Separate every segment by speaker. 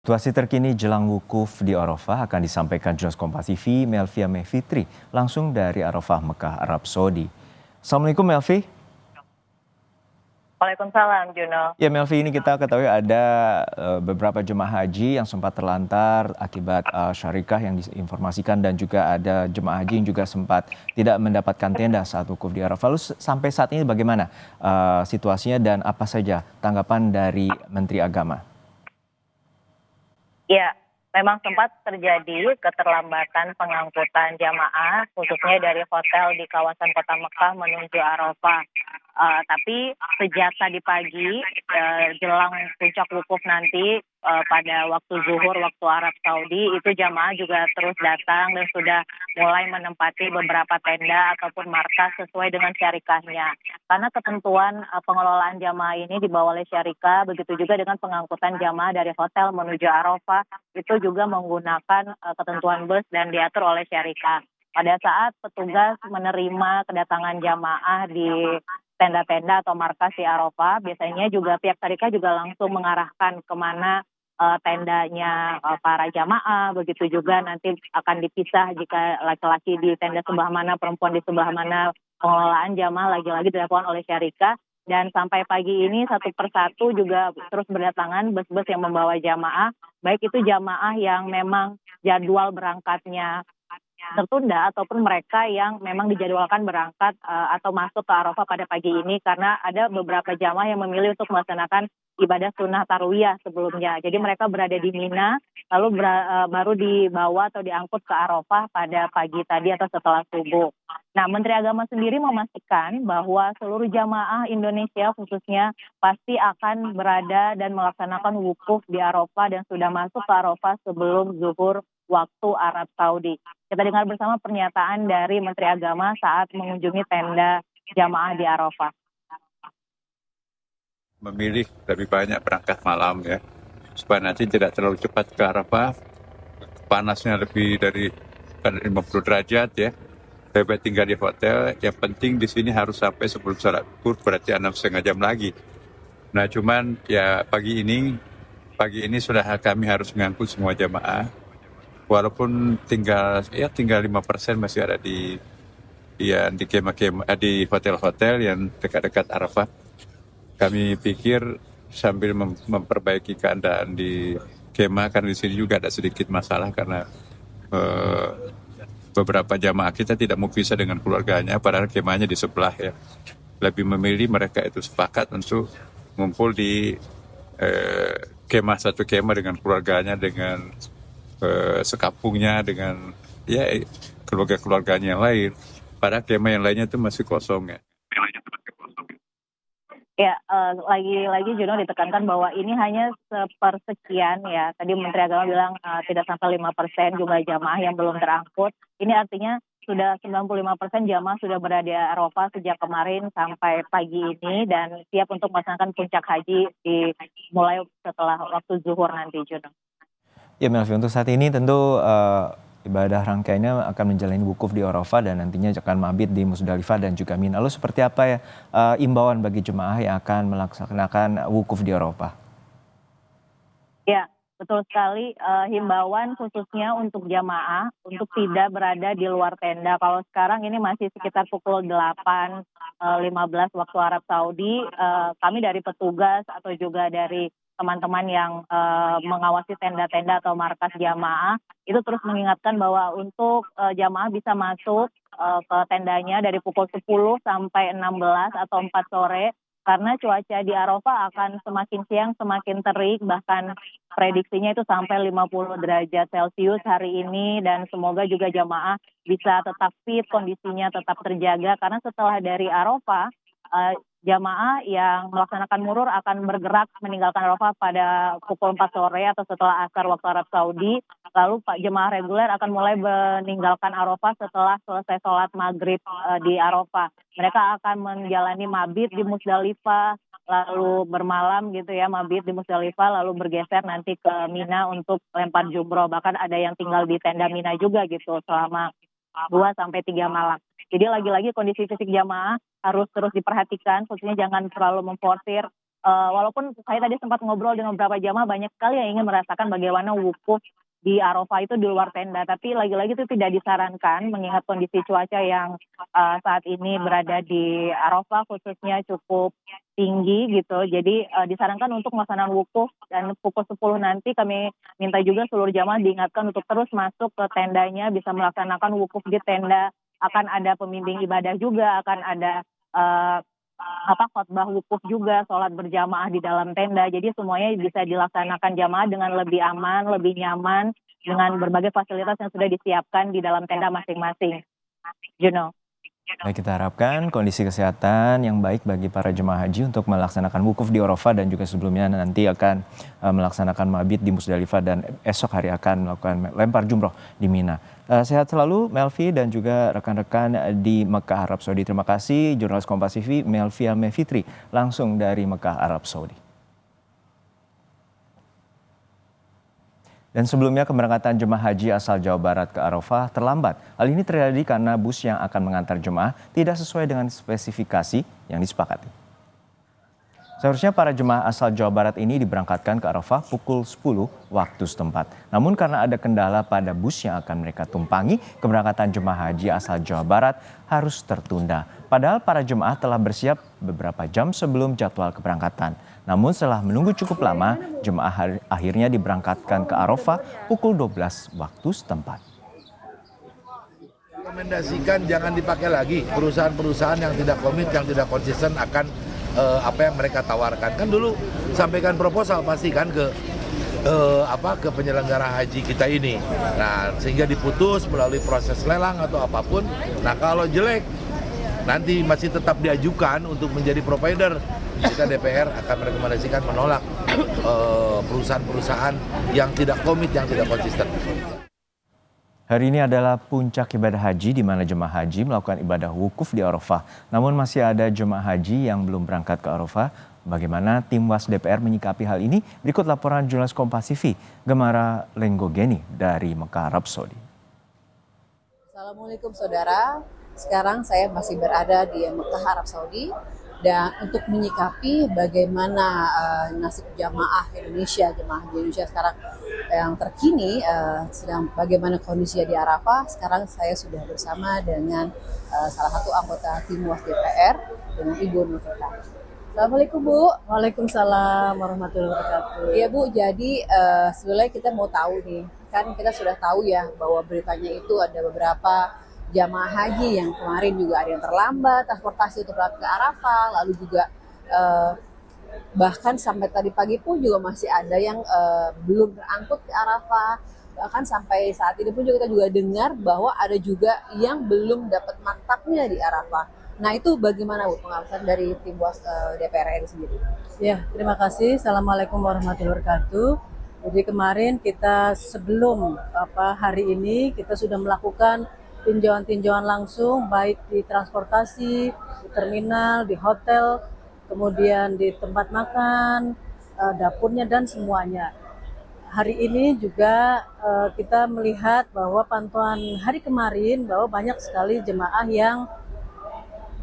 Speaker 1: Situasi terkini jelang wukuf di Arafah akan disampaikan jurnalis Kompas TV Melvia Mevitri langsung dari Arafah Mekah, Arab Saudi. Assalamualaikum Melvi.
Speaker 2: Waalaikumsalam, Juno.
Speaker 1: Ya Melvi, ini kita ketahui ada beberapa jemaah haji yang sempat terlantar akibat syarikah yang diinformasikan, dan juga ada jemaah haji yang juga sempat tidak mendapatkan tenda saat wukuf di Arafah. Lalu sampai saat ini bagaimana situasinya dan apa saja tanggapan dari Menteri Agama?
Speaker 2: Ya, memang sempat terjadi keterlambatan pengangkutan jamaah, khususnya dari hotel di kawasan Kota Mekah menuju Arafah. Tapi sejak tadi pagi, jelang puncak wukuf nanti, pada waktu zuhur waktu Arab Saudi, itu jamaah juga terus datang dan sudah mulai menempati beberapa tenda ataupun markas sesuai dengan syarikahnya. Karena ketentuan pengelolaan jamaah ini dibawa oleh syarikah, begitu juga dengan pengangkutan jamaah dari hotel menuju Arafah, itu juga menggunakan ketentuan bus dan diatur oleh syarikah. Pada saat petugas menerima kedatangan jamaah di tenda-tenda atau markas di Arafah, biasanya juga pihak syarikah juga langsung mengarahkan kemana tendanya para jamaah, begitu juga nanti akan dipisah jika laki-laki di tenda sebelah mana, perempuan di sebelah mana. Pengelolaan jamaah lagi-lagi dilakukan oleh syarikah, dan sampai pagi ini satu persatu juga terus berdatangan bus-bus yang membawa jamaah, baik itu jamaah yang memang jadwal berangkatnya tertunda ataupun mereka yang memang dijadwalkan berangkat atau masuk ke Arafah pada pagi ini, karena ada beberapa jamaah yang memilih untuk melaksanakan ibadah sunnah tarwiyah sebelumnya. Jadi mereka berada di Mina lalu baru dibawa atau diangkut ke Arafah pada pagi tadi atau setelah subuh. Nah, Menteri Agama sendiri memastikan bahwa seluruh jamaah Indonesia khususnya pasti akan berada dan melaksanakan wukuf di Arafah dan sudah masuk ke Arafah sebelum zuhur waktu Arab Saudi. Kita dengar bersama pernyataan dari Menteri Agama saat mengunjungi tenda jamaah di Arafah.
Speaker 3: Memilih lebih banyak berangkat malam ya, supaya nanti tidak terlalu cepat ke Arafah. Panasnya lebih dari 50 derajat ya. Lebih baik tinggal di hotel. Yang penting di sini harus sampai sebelum sholat zuhur, berarti 6,5 jam lagi. Nah cuman ya pagi ini sudah kami harus mengangkut semua jamaah. Walaupun tinggal 5% masih ada di kemah-kemah, di hotel-hotel yang dekat-dekat Arafah. Kami pikir sambil memperbaiki keadaan di kemah, karena di sini juga ada sedikit masalah karena beberapa jamaah kita tidak mau pisah dengan keluarganya, padahal kemahnya di sebelah ya. Lebih memilih mereka itu sepakat untuk ngumpul di satu kemah dengan keluarganya, dengan sekampungnya, dengan ya keluarga-keluarganya yang lain. Padahal kemah yang lainnya itu masih kosong ya.
Speaker 2: Ya, lagi-lagi Juno ditekankan bahwa ini hanya sepersekian ya. Tadi Menteri Agama bilang tidak sampai 5% jumlah jamaah yang belum terangkut. Ini artinya sudah 95% jamaah sudah berada di Arafah sejak kemarin sampai pagi ini dan siap untuk melaksanakan puncak haji mulai setelah waktu zuhur nanti, Juno.
Speaker 1: Ya Melvi, untuk saat ini tentu ibadah rangkaiannya akan menjalani wukuf di Arafah dan nantinya akan mabit di Musdalifah dan juga Mina. Lalu seperti apa ya imbauan bagi jemaah yang akan melaksanakan wukuf di Arafah?
Speaker 2: Ya, betul sekali. Himbauan khususnya untuk jamaah untuk tidak berada di luar tenda. Kalau sekarang ini masih sekitar pukul 8.15 waktu Arab Saudi, kami dari petugas atau juga dari teman-teman yang mengawasi tenda-tenda atau markas jamaah itu terus mengingatkan bahwa untuk jamaah bisa masuk ke tendanya dari pukul 10 sampai 16 atau 4 sore, karena cuaca di Arafah akan semakin siang semakin terik, bahkan prediksinya itu sampai 50 derajat Celcius hari ini, dan semoga juga jamaah bisa tetap fit, kondisinya tetap terjaga, karena setelah dari Arafah jamaah yang melaksanakan murur akan bergerak meninggalkan Arafah pada pukul 4 sore atau setelah asar waktu Arab Saudi. Lalu jemaah reguler akan mulai meninggalkan Arafah setelah selesai sholat maghrib di Arafah. Mereka akan menjalani mabit di Musdalifah, lalu bermalam gitu ya, mabit di Musdalifah, lalu bergeser nanti ke Mina untuk lempar jumroh. Bahkan ada yang tinggal di tenda Mina juga gitu selama 2-3 malam. Jadi lagi-lagi kondisi fisik jamaah harus terus diperhatikan, khususnya jangan terlalu memforsir walaupun saya tadi sempat ngobrol dengan beberapa jamaah, banyak sekali yang ingin merasakan bagaimana wukuf di Arafah itu di luar tenda, tapi lagi-lagi itu tidak disarankan mengingat kondisi cuaca yang saat ini berada di Arafah khususnya cukup tinggi gitu. Jadi disarankan untuk melaksanakan wukuf, dan pukul 10 nanti kami minta juga seluruh jamaah diingatkan untuk terus masuk ke tendanya, bisa melaksanakan wukuf di tenda. Akan ada pembimbing ibadah juga, akan ada khotbah wukuf juga, sholat berjamaah di dalam tenda. Jadi semuanya bisa dilaksanakan jamaah dengan lebih aman, lebih nyaman, dengan berbagai fasilitas yang sudah disiapkan di dalam tenda masing-masing. Juno.
Speaker 1: Baik, kita harapkan kondisi kesehatan yang baik bagi para jemaah haji untuk melaksanakan wukuf di Arafah, dan juga sebelumnya nanti akan melaksanakan mabit di Musdalifah, dan esok hari akan melakukan lempar jumroh di Mina. Sehat selalu Melvi dan juga rekan-rekan di Mekah, Arab Saudi. Terima kasih jurnalis Kompas TV Melvia Mevitri langsung dari Mekah, Arab Saudi. Dan sebelumnya keberangkatan jemaah haji asal Jawa Barat ke Arafah terlambat. Hal ini terjadi karena bus yang akan mengantar jemaah tidak sesuai dengan spesifikasi yang disepakati. Seharusnya para jemaah asal Jawa Barat ini diberangkatkan ke Arafah pukul 10 waktu setempat. Namun karena ada kendala pada bus yang akan mereka tumpangi, keberangkatan jemaah haji asal Jawa Barat harus tertunda. Padahal para jemaah telah bersiap beberapa jam sebelum jadwal keberangkatan. Namun setelah menunggu cukup lama, jemaah akhirnya diberangkatkan ke Arafah pukul 12 waktu setempat.
Speaker 4: Rekomendasikan jangan dipakai lagi perusahaan-perusahaan yang tidak komit, yang tidak konsisten akan apa yang mereka tawarkan. Kan dulu sampaikan proposal pasti kan ke penyelenggara haji kita ini. Nah, sehingga diputus melalui proses lelang atau apapun. Nah, kalau jelek nanti masih tetap diajukan untuk menjadi provider. Kita DPR akan merekomendasikan menolak perusahaan-perusahaan yang tidak komit, yang tidak konsisten.
Speaker 1: Hari ini adalah puncak ibadah haji di mana jemaah haji melakukan ibadah wukuf di Arafah. Namun masih ada jemaah haji yang belum berangkat ke Arafah. Bagaimana tim WAS DPR menyikapi hal ini? Berikut laporan jurnalis Kompas TV, Gemara Lenggogeni dari Mekah, Arab Saudi.
Speaker 5: Assalamualaikum saudara, sekarang saya masih berada di Mekah, Arab Saudi. Dan untuk menyikapi bagaimana nasib jamaah Indonesia sekarang yang terkini, sedang bagaimana kondisinya di Arafah, sekarang saya sudah bersama dengan salah satu anggota tim WAS DPR, dengan Ibu Nurfita. Assalamualaikum Bu. Waalaikumsalam warahmatullahi wabarakatuh. Iya Bu, jadi sebenarnya kita mau tahu nih, kan kita sudah tahu ya bahwa beritanya itu ada beberapa jamaah haji yang kemarin juga ada yang terlambat transportasi untuk berangkat ke Arafah, lalu juga bahkan sampai tadi pagi pun juga masih ada yang belum berangkut ke Arafah, bahkan sampai saat ini pun juga kita juga dengar bahwa ada juga yang belum dapat maktabnya di Arafah. Nah, itu bagaimana Bu pengawasan dari tim WAS DPR RI sendiri?
Speaker 6: Ya, terima kasih. Assalamualaikum warahmatullahi wabarakatuh. Jadi kemarin kita sebelum hari ini kita sudah melakukan tinjauan-tinjauan langsung, baik di transportasi, di terminal, di hotel, kemudian di tempat makan, dapurnya dan semuanya. Hari ini juga kita melihat bahwa pantauan hari kemarin bahwa banyak sekali jemaah yang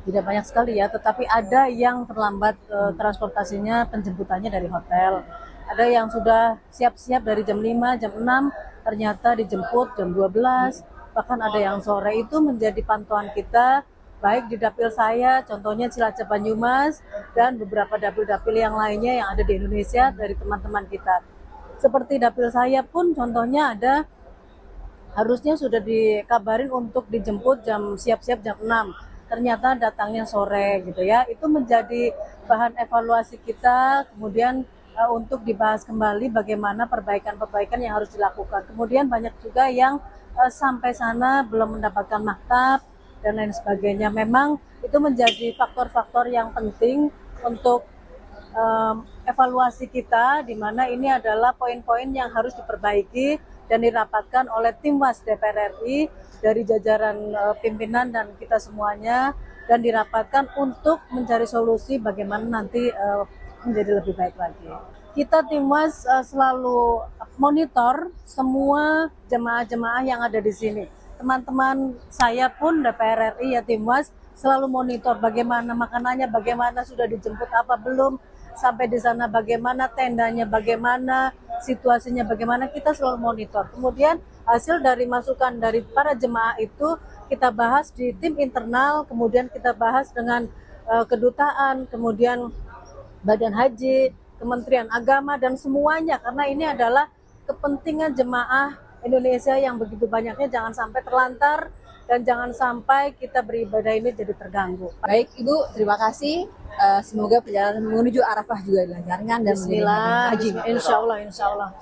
Speaker 6: tidak banyak sekali ya, tetapi ada yang terlambat transportasinya, penjemputannya dari hotel. Ada yang sudah siap-siap dari jam 5, jam 6, ternyata dijemput jam 12. Bahkan ada yang sore. Itu menjadi pantauan kita baik di dapil saya, contohnya Cilacap Banyumas, dan beberapa dapil-dapil yang lainnya yang ada di Indonesia dari teman-teman kita. Seperti dapil saya pun contohnya ada harusnya sudah dikabarin untuk dijemput siap-siap jam 6. Ternyata datangnya sore gitu ya. Itu menjadi bahan evaluasi kita, kemudian untuk dibahas kembali bagaimana perbaikan-perbaikan yang harus dilakukan. Kemudian banyak juga yang sampai sana belum mendapatkan maktab dan lain sebagainya. Memang itu menjadi faktor-faktor yang penting untuk evaluasi kita, di mana ini adalah poin-poin yang harus diperbaiki dan dirapatkan oleh tim WAS DPR RI dari jajaran pimpinan dan kita semuanya, dan dirapatkan untuk mencari solusi bagaimana nanti menjadi lebih baik lagi. Kita tim WAS selalu monitor semua jemaah-jemaah yang ada di sini. Teman-teman saya pun DPR RI ya tim WAS selalu monitor bagaimana makanannya, bagaimana sudah dijemput apa belum, sampai di sana bagaimana tendanya, bagaimana situasinya, bagaimana kita selalu monitor. Kemudian hasil dari masukan dari para jemaah itu kita bahas di tim internal, kemudian kita bahas dengan kedutaan, kemudian Badan Haji, Kementerian Agama, dan semuanya, karena ini adalah kepentingan jemaah Indonesia yang begitu banyaknya, jangan sampai terlantar dan jangan sampai kita beribadah ini jadi terganggu.
Speaker 5: Baik Ibu, terima kasih. Semoga perjalanan menuju Arafah juga dilancarkan dan
Speaker 6: Bismillah,
Speaker 5: haji.
Speaker 6: insya Allah.